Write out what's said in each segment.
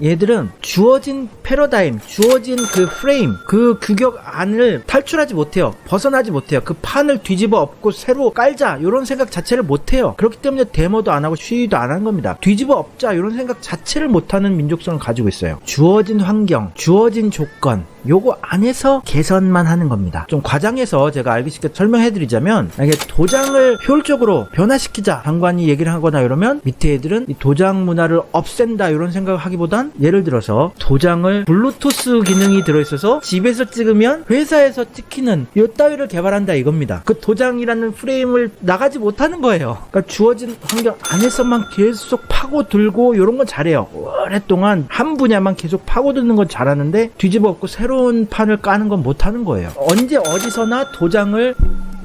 얘들은 주어진 패러다임, 주어진 그 프레임, 그 규격 안을 탈출하지 못해요. 벗어나지 못해요. 그 판을 뒤집어 엎고 새로 깔자 이런 생각 자체를 못해요. 그렇기 때문에 데모도 안 하고 시위도 안 한 겁니다. 뒤집어 엎자 이런 생각 자체를 못하는 민족성을 가지고 있어요. 주어진 환경, 주어진 조건 요거 안에서 개선만 하는 겁니다. 좀 과장해서 제가 알기 쉽게 설명해드리자면, 만약에 도장을 효율적으로 변화시키자 장관이 얘기를 하거나 이러면 밑에 애들은 이 도장 문화를 없앤다 이런 생각을 하기보단, 예를 들어서 도장을 블루투스 기능이 들어있어서 집에서 찍으면 회사에서 찍히는 요 따위를 개발한다 이겁니다. 그 도장이라는 프레임을 나가지 못하는 거예요. 그러니까 주어진 환경 안에서만 계속 파고들고 이런 건 잘해요. 오랫동안 한 분야만 계속 파고드는 건 잘하는데 뒤집어 엎고 새로운 판을 까는 건 못하는 거예요. 언제 어디서나 도장을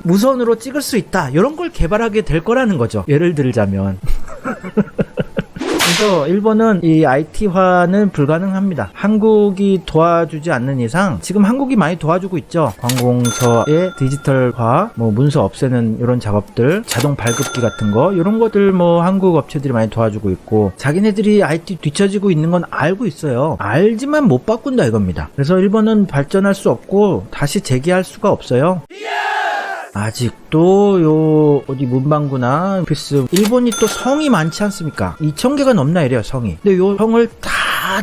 무선으로 찍을 수 있다 이런 걸 개발하게 될 거라는 거죠. 예를 들자면 그래서 일본은 이 IT화는 불가능합니다. 한국이 도와주지 않는 이상, 지금 한국이 많이 도와주고 있죠. 관공서의 디지털화, 뭐 문서 없애는 이런 작업들, 자동 발급기 같은 거 이런 것들 뭐 한국 업체들이 많이 도와주고 있고, 자기네들이 IT 뒤처지고 있는 건 알고 있어요. 알지만 못 바꾼다 이겁니다. 그래서 일본은 발전할 수 없고 다시 재기할 수가 없어요. 아직도 요 어디 문방구나 오피스, 일본이 또 성이 많지 않습니까? 2,000개가 넘나 이래요 성이. 근데 요 성을 다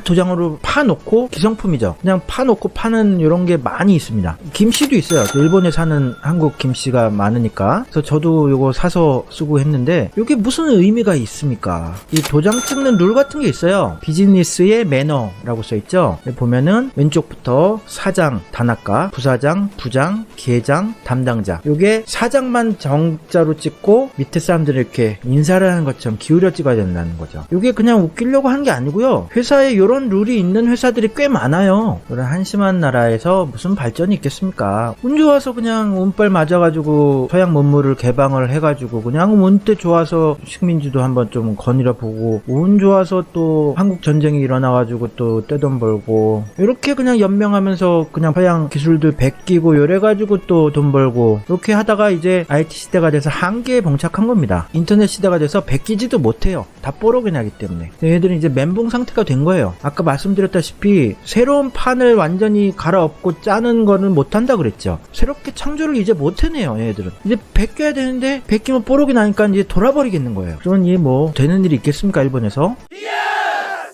도장으로 파놓고, 기성품이죠. 그냥 파놓고 파는 이런 게 많이 있습니다. 김씨도 있어요. 일본에 사는 한국 김씨가 많으니까. 그래서 저도 요거 사서 쓰고 했는데, 요게 무슨 의미가 있습니까? 이 도장 찍는 룰 같은 게 있어요. 비즈니스의 매너라고 써있죠. 보면은 왼쪽부터 사장, 다나카, 부사장, 부장, 계장, 담당자. 요게 사장만 정자로 찍고 밑에 사람들을 이렇게 인사를 하는 것처럼 기울여 찍어야 된다는 거죠. 요게 그냥 웃기려고 하는 게 아니고요. 회사에 이런 룰이 있는 회사들이 꽤 많아요. 그런 한심한 나라에서 무슨 발전이 있겠습니까? 운 좋아서 그냥 운빨 맞아가지고 서양 문물을 개방을 해가지고 그냥 운때 좋아서 식민지도 한번 좀 거닐어 보고, 운 좋아서 또 한국 전쟁이 일어나가지고 또 떼돈 벌고, 이렇게 그냥 연명하면서 그냥 서양 기술들 베끼고 이래가지고 또 돈 벌고, 이렇게 하다가 이제 IT 시대가 돼서 한계에 봉착한 겁니다. 인터넷 시대가 돼서 베끼지도 못해요. 다 뽀록이 나기 때문에. 얘들은 이제 멘붕 상태가 된 거예요. 아까 말씀드렸다시피 새로운 판을 완전히 갈아엎고 짜는 거는 못한다 그랬죠. 새롭게 창조를 이제 못해내요 얘들은. 이제 베껴야 되는데 베끼면 뽀록이 나니까 이제 돌아버리겠는 거예요. 그러니 뭐 되는 일이 있겠습니까 일본에서?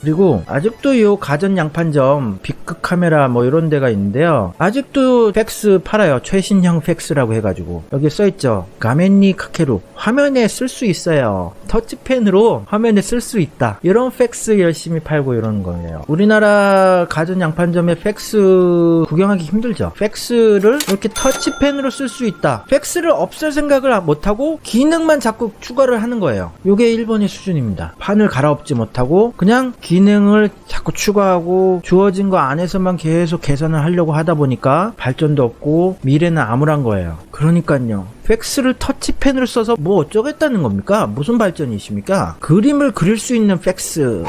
그리고 아직도 요 가전 양판점, 빅크 카메라 뭐 이런 데가 있는데요. 아직도 팩스 팔아요. 최신형 팩스라고 해가지고. 여기 써있죠. 가멘니 카케루. 화면에 쓸 수 있어요. 터치펜으로 화면에 쓸 수 있다. 이런 팩스 열심히 팔고 이러는 거예요. 우리나라 가전 양판점에 팩스 구경하기 힘들죠. 팩스를 이렇게 터치펜으로 쓸 수 있다. 팩스를 없앨 생각을 못하고 기능만 자꾸 추가를 하는 거예요. 요게 일본의 수준입니다. 판을 갈아엎지 못하고 그냥 기능을 자꾸 추가하고 주어진 거 안에서만 계속 개선을 하려고 하다 보니까 발전도 없고 미래는 암울한 거예요. 그러니까요. 팩스를 터치펜으로 써서 뭐 어쩌겠다는 겁니까? 무슨 발전이십니까? 그림을 그릴 수 있는 팩스.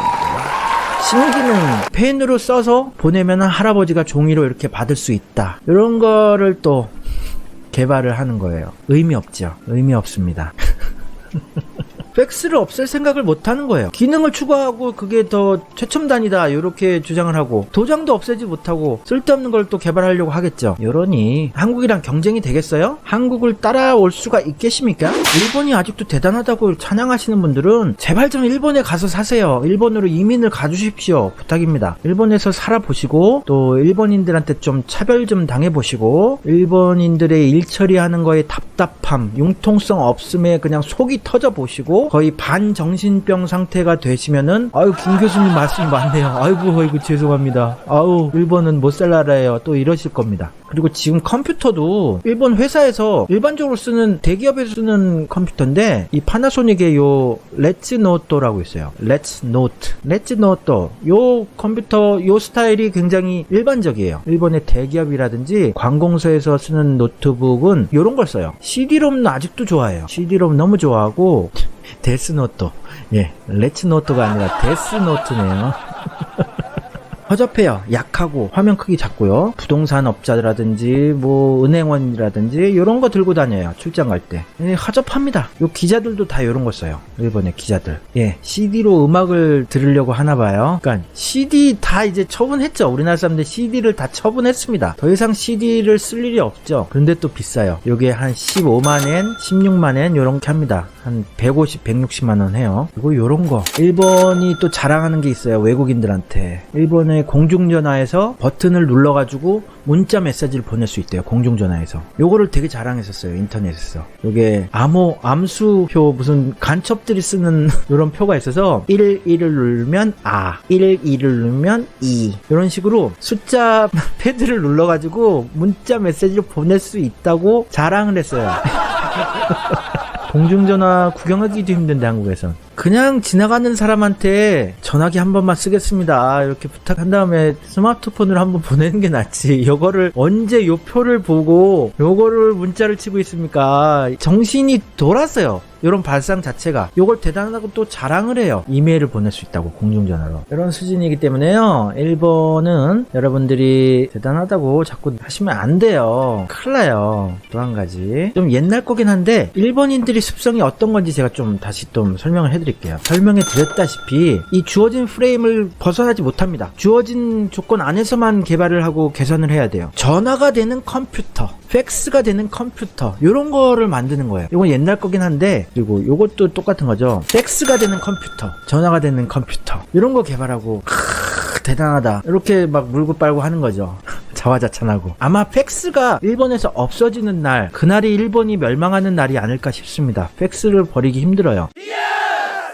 신기능 펜으로 써서 보내면 할아버지가 종이로 이렇게 받을 수 있다. 이런 거를 또 개발을 하는 거예요. 의미 없죠. 의미 없습니다. 팩스를 없앨 생각을 못하는 거예요. 기능을 추가하고 그게 더 최첨단이다 이렇게 주장을 하고, 도장도 없애지 못하고 쓸데없는 걸 또 개발하려고 하겠죠. 이러니 한국이랑 경쟁이 되겠어요? 한국을 따라올 수가 있겠습니까? 일본이 아직도 대단하다고 찬양하시는 분들은 제발 좀 일본에 가서 사세요. 일본으로 이민을 가주십시오. 부탁입니다. 일본에서 살아보시고 또 일본인들한테 좀 차별 좀 당해보시고, 일본인들의 일 처리하는 거에 답답함, 융통성 없음에 그냥 속이 터져보시고 거의 반정신병 상태가 되시면은, 아유 김 교수님 말씀이 많네요. 아이고 죄송합니다. 아우 일본은 못 살 나라예요. 또 이러실 겁니다. 그리고 지금 컴퓨터도 일본 회사에서 일반적으로 쓰는, 대기업에서 쓰는 컴퓨터인데, 이 파나소닉의 요 레츠노토라고 있어요. 레츠노토 요 컴퓨터 요 스타일이 굉장히 일반적이에요. 일본의 대기업이라든지 관공서에서 쓰는 노트북은 요런 걸 써요. CD롬은 아직도 좋아해요. CD롬 너무 좋아하고, 데스노트, 예, 레츠노트가 아니라 데스노트네요. 허접해요. 약하고 화면 크기 작고요. 부동산 업자라든지 뭐 은행원이라든지 이런 거 들고 다녀요. 출장 갈 때. 허접합니다. 요 기자들도 다 이런 거 써요. 일본의 기자들. 예, CD로 음악을 들으려고 하나 봐요. 그러니까 CD 다 이제 처분했죠. 우리나라 사람들 CD를 다 처분했습니다. 더 이상 CD를 쓸 일이 없죠. 그런데 또 비싸요. 요게 한 15만엔, 16만엔 요렇게 합니다. 한 150, 160만원 해요. 그리고 요런 거. 일본이 또 자랑하는 게 있어요. 외국인들한테. 일본의 공중전화에서 버튼을 눌러가지고 문자 메시지를 보낼 수 있대요. 공중전화에서. 요거를 되게 자랑했었어요. 인터넷에서. 요게 암수표 무슨 간첩들이 쓰는 요런 표가 있어서 11을 누르면 12를 누르면 2 이런 식으로 숫자 패드를 눌러가지고 문자 메시지를 보낼 수 있다고 자랑을 했어요. 공중전화 구경하기도 힘든데 한국에선. 그냥 지나가는 사람한테 전화기 한 번만 쓰겠습니다 이렇게 부탁한 다음에 스마트폰으로 한번 보내는 게 낫지. 요거를 언제 요 표를 보고 요거를 문자를 치고 있습니까? 정신이 돌았어요. 요런 발상 자체가. 요걸 대단하다고 또 자랑을 해요. 이메일을 보낼 수 있다고 공중전화로. 이런 수준이기 때문에요. 일본은 여러분들이 대단하다고 자꾸 하시면 안 돼요. 큰일 나요. 또 한 가지. 좀 옛날 거긴 한데 일본인들이 습성이 어떤 건지 제가 좀 다시 좀 설명을 해드릴게요. 설명해 드렸다시피 이 주어진 프레임을 벗어나지 못합니다. 주어진 조건 안에서만 개발을 하고 계산을 해야 돼요. 전화가 되는 컴퓨터, 팩스가 되는 컴퓨터 요런 거를 만드는 거예요. 이건 옛날 거긴 한데 그리고 요것도 똑같은 거죠. 팩스가 되는 컴퓨터, 전화가 되는 컴퓨터 이런 거 개발하고 대단하다 이렇게 막 물고 빨고 하는 거죠. 자화자찬하고. 아마 팩스가 일본에서 없어지는 날, 그날이 일본이 멸망하는 날이 아닐까 싶습니다. 팩스를 버리기 힘들어요.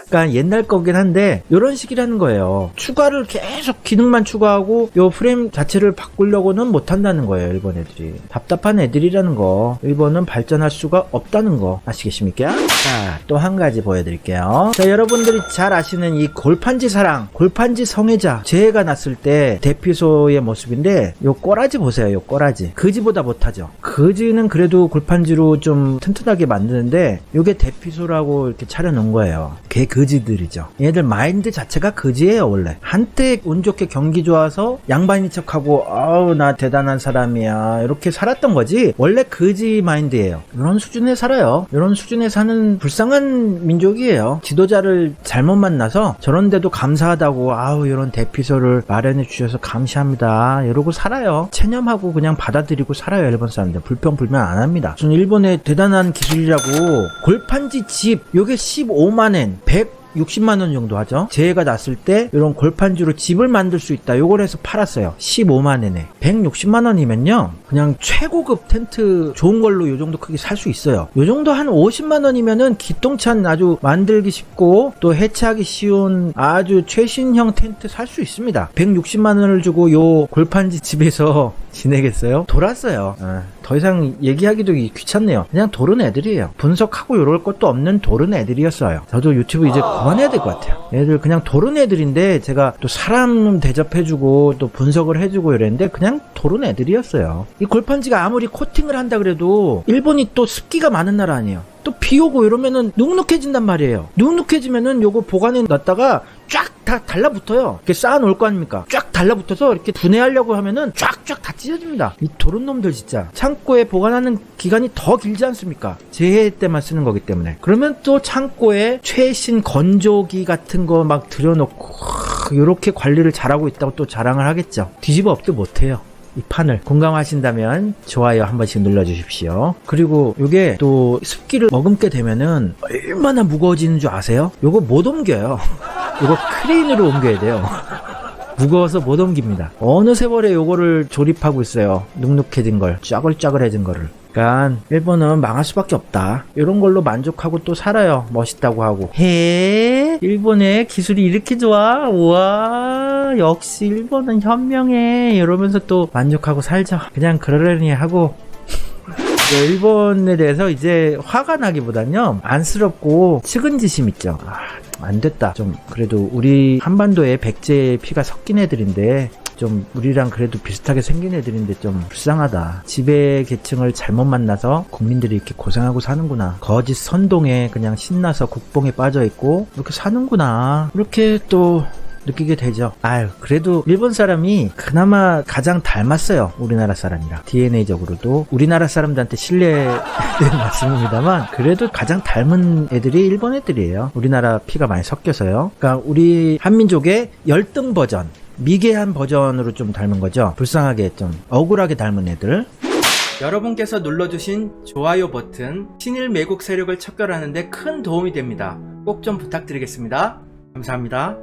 그러니까 옛날 거긴 한데 이런 식이라는 거예요. 추가를 계속 기능만 추가하고 요 프레임 자체를 바꾸려고는 못한다는 거예요. 일본 애들이. 답답한 애들이라는 거. 일본은 발전할 수가 없다는 거 아시겠습니까? 자, 또 한 가지 보여드릴게요. 자, 여러분들이 잘 아시는 이 골판지 사랑, 골판지 성애자 재해가 났을 때 대피소의 모습인데 요 꼬라지 보세요. 요 꼬라지. 그지보다 못하죠. 그지는 그래도 골판지로 좀 튼튼하게 만드는데 요게 대피소라고 이렇게 차려놓은 거예요. 그지들이죠. 얘들 마인드 자체가 그지예요. 원래 한때 운 좋게 경기 좋아서 양반인 척하고 아우 나 대단한 사람이야 이렇게 살았던 거지 원래 그지 마인드예요. 이런 수준에 살아요. 이런 수준에 사는 불쌍한 민족이에요. 지도자를 잘못 만나서 저런데도 감사하다고 아우 이런 대피소를 마련해 주셔서 감사합니다 이러고 살아요. 체념하고 그냥 받아들이고 살아요. 일본 사람들 불평불만 안 합니다. 무슨 일본의 대단한 기술이라고 골판지 집 요게 15만엔 160만원 정도 하죠. 재해가 났을 때 이런 골판지로 집을 만들 수 있다. 요걸 해서 팔았어요. 15만엔에 160만원이면요 그냥 최고급 텐트 좋은 걸로 요 정도 크기 살 수 있어요. 요 정도 한 50만원이면은 기똥찬 아주 만들기 쉽고 또 해체하기 쉬운 아주 최신형 텐트 살 수 있습니다. 160만원을 주고 요 골판지 집에서 지내겠어요? 돌았어요. 더 이상 얘기하기도 귀찮네요. 그냥 도른 애들이에요. 분석하고 이럴 것도 없는 도른 애들이었어요. 저도 유튜브 이제 그만해야 될 것 같아요. 애들 그냥 도른 애들인데 제가 또 사람 대접해주고 또 분석을 해주고 이랬는데 그냥 도른 애들이었어요. 이 골판지가 아무리 코팅을 한다 그래도 일본이 또 습기가 많은 나라 아니에요. 또 비 오고 이러면은 눅눅해진단 말이에요. 눅눅해지면은 요거 보관해 놨다가 쫙 다 달라붙어요. 이렇게 쌓아놓을 거 아닙니까? 쫙 달라붙어서 이렇게 분해하려고 하면은 쫙쫙 다 찢어집니다. 이 도른 놈들 진짜. 창고에 보관하는 기간이 더 길지 않습니까? 재해 때만 쓰는 거기 때문에. 그러면 또 창고에 최신 건조기 같은 거 막 들여놓고 이렇게 관리를 잘하고 있다고 또 자랑을 하겠죠. 뒤집어 엎도 못해요. 이 판을 공감하신다면 좋아요 한 번씩 눌러주십시오. 그리고 요게 또 습기를 머금게 되면은 얼마나 무거워지는 줄 아세요? 요거 못 옮겨요. 요거 크레인으로 옮겨야 돼요. 무거워서 못 옮깁니다. 어느 세월에 요거를 조립하고 있어요. 눅눅해진 걸, 짜글짜글해진 거를. 그러니까 일본은 망할 수밖에 없다. 이런 걸로 만족하고 또 살아요. 멋있다고 하고. 해 일본의 기술이 이렇게 좋아? 우와 역시 일본은 현명해 이러면서 또 만족하고 살죠. 그냥 그러려니 하고 일본에 대해서 이제 화가 나기보단요 안쓰럽고 측은지심 있죠. 안 됐다. 좀 그래도 우리 한반도에 백제의 피가 섞인 애들인데 좀 우리랑 그래도 비슷하게 생긴 애들인데 좀 불쌍하다. 지배 계층을 잘못 만나서 국민들이 이렇게 고생하고 사는구나. 거짓 선동에 그냥 신나서 국뽕에 빠져있고 이렇게 사는구나. 이렇게 또 느끼게 되죠. 아유, 그래도 일본 사람이 그나마 가장 닮았어요. 우리나라 사람이랑. DNA적으로도 우리나라 사람들한테 신뢰된 말씀입니다만 그래도 가장 닮은 애들이 일본 애들이에요. 우리나라 피가 많이 섞여서요. 그러니까 우리 한민족의 열등 버전, 미개한 버전으로 좀 닮은 거죠. 불쌍하게 좀 억울하게 닮은 애들. 여러분께서 눌러주신 좋아요 버튼, 친일 매국 세력을 척결하는 데 큰 도움이 됩니다. 꼭 좀 부탁드리겠습니다. 감사합니다.